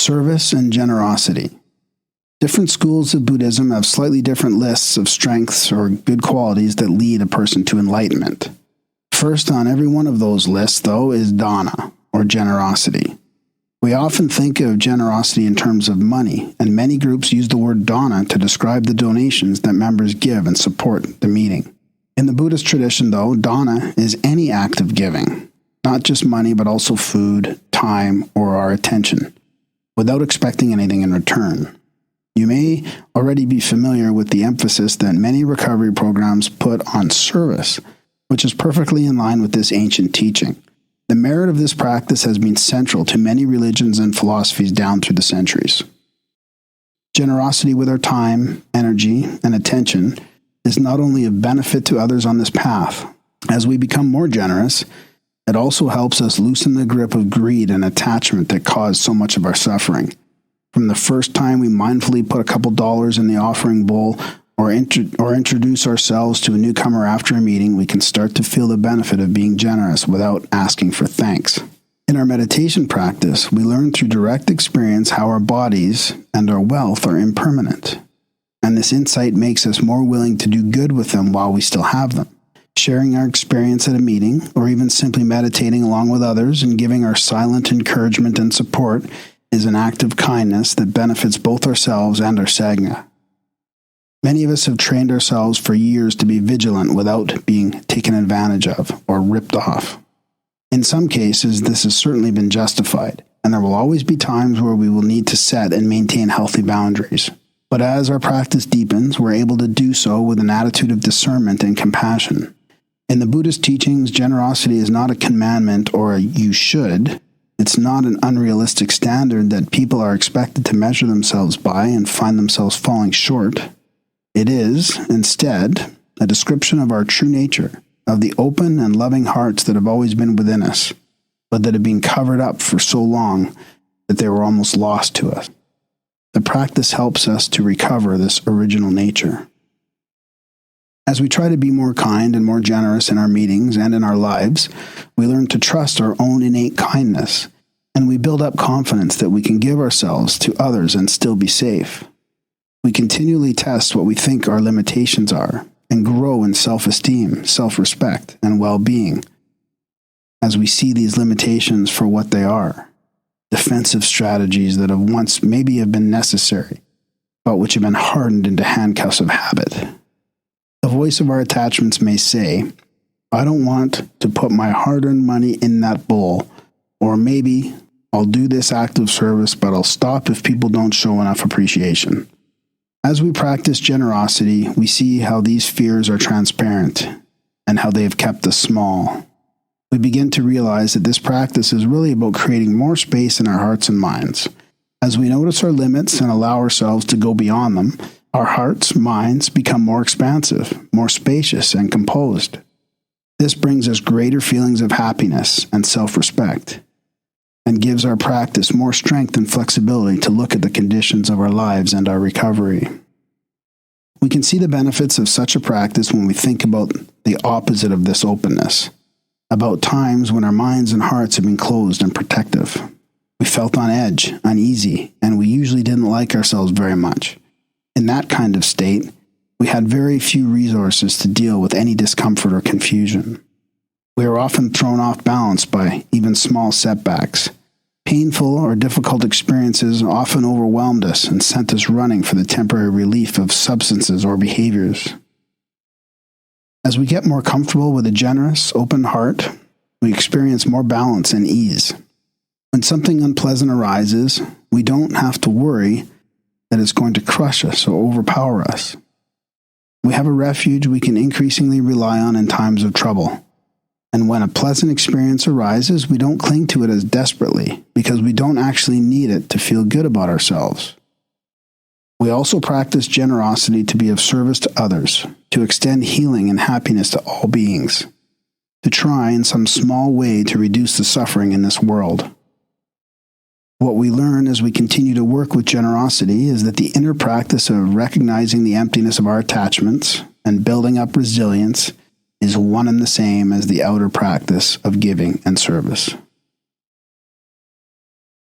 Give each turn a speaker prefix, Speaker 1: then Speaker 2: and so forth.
Speaker 1: Service and generosity. Different schools of Buddhism have slightly different lists of strengths or good qualities that lead a person to enlightenment. First on every one of those lists, though, is dana, or generosity. We often think of generosity in terms of money, and many groups use the word dana to describe the donations that members give and support the meeting. In the Buddhist tradition, though, dana is any act of giving, not just money, but also food, time, or our attention, without expecting anything in return. You may already be familiar with the emphasis that many recovery programs put on service, which is perfectly in line with this ancient teaching. The merit of this practice has been central to many religions and philosophies down through the centuries. Generosity with our time, energy, and attention is not only of benefit to others on this path. As we become more generous, it also helps us loosen the grip of greed and attachment that cause so much of our suffering. From the first time we mindfully put a couple dollars in the offering bowl or introduce ourselves to a newcomer after a meeting, we can start to feel the benefit of being generous without asking for thanks. In our meditation practice, we learn through direct experience how our bodies and our wealth are impermanent. And this insight makes us more willing to do good with them while we still have them. Sharing our experience at a meeting, or even simply meditating along with others and giving our silent encouragement and support is an act of kindness that benefits both ourselves and our Sangha. Many of us have trained ourselves for years to be vigilant without being taken advantage of or ripped off. In some cases, this has certainly been justified, and there will always be times where we will need to set and maintain healthy boundaries. But as our practice deepens, we're able to do so with an attitude of discernment and compassion. In the Buddhist teachings, generosity is not a commandment or a you should. It's not an unrealistic standard that people are expected to measure themselves by and find themselves falling short. It is, instead, a description of our true nature, of the open and loving hearts that have always been within us, but that have been covered up for so long that they were almost lost to us. The practice helps us to recover this original nature. As we try to be more kind and more generous in our meetings and in our lives, we learn to trust our own innate kindness, and we build up confidence that we can give ourselves to others and still be safe. We continually test what we think our limitations are and grow in self-esteem, self-respect, and well-being as we see these limitations for what they are, defensive strategies that have once maybe have been necessary, but which have been hardened into handcuffs of habit. The voice of our attachments may say, I don't want to put my hard-earned money in that bowl, or maybe I'll do this act of service, but I'll stop if people don't show enough appreciation. As we practice generosity, we see how these fears are transparent and how they have kept us small. We begin to realize that this practice is really about creating more space in our hearts and minds. As we notice our limits and allow ourselves to go beyond them, our hearts, minds become more expansive, more spacious, and composed. This brings us greater feelings of happiness and self-respect, and gives our practice more strength and flexibility to look at the conditions of our lives and our recovery. We can see the benefits of such a practice when we think about the opposite of this openness, about times when our minds and hearts have been closed and protective. We felt on edge, uneasy, and we usually didn't like ourselves very much. In that kind of state, we had very few resources to deal with any discomfort or confusion. We were often thrown off balance by even small setbacks. Painful or difficult experiences often overwhelmed us and sent us running for the temporary relief of substances or behaviors. As we get more comfortable with a generous, open heart, we experience more balance and ease. When something unpleasant arises, we don't have to worry that it's going to crush us or overpower us. We have a refuge we can increasingly rely on in times of trouble. And when a pleasant experience arises, we don't cling to it as desperately because we don't actually need it to feel good about ourselves. We also practice generosity to be of service to others, to extend healing and happiness to all beings, to try in some small way to reduce the suffering in this world. What we learn as we continue to work with generosity is that the inner practice of recognizing the emptiness of our attachments and building up resilience is one and the same as the outer practice of giving and service.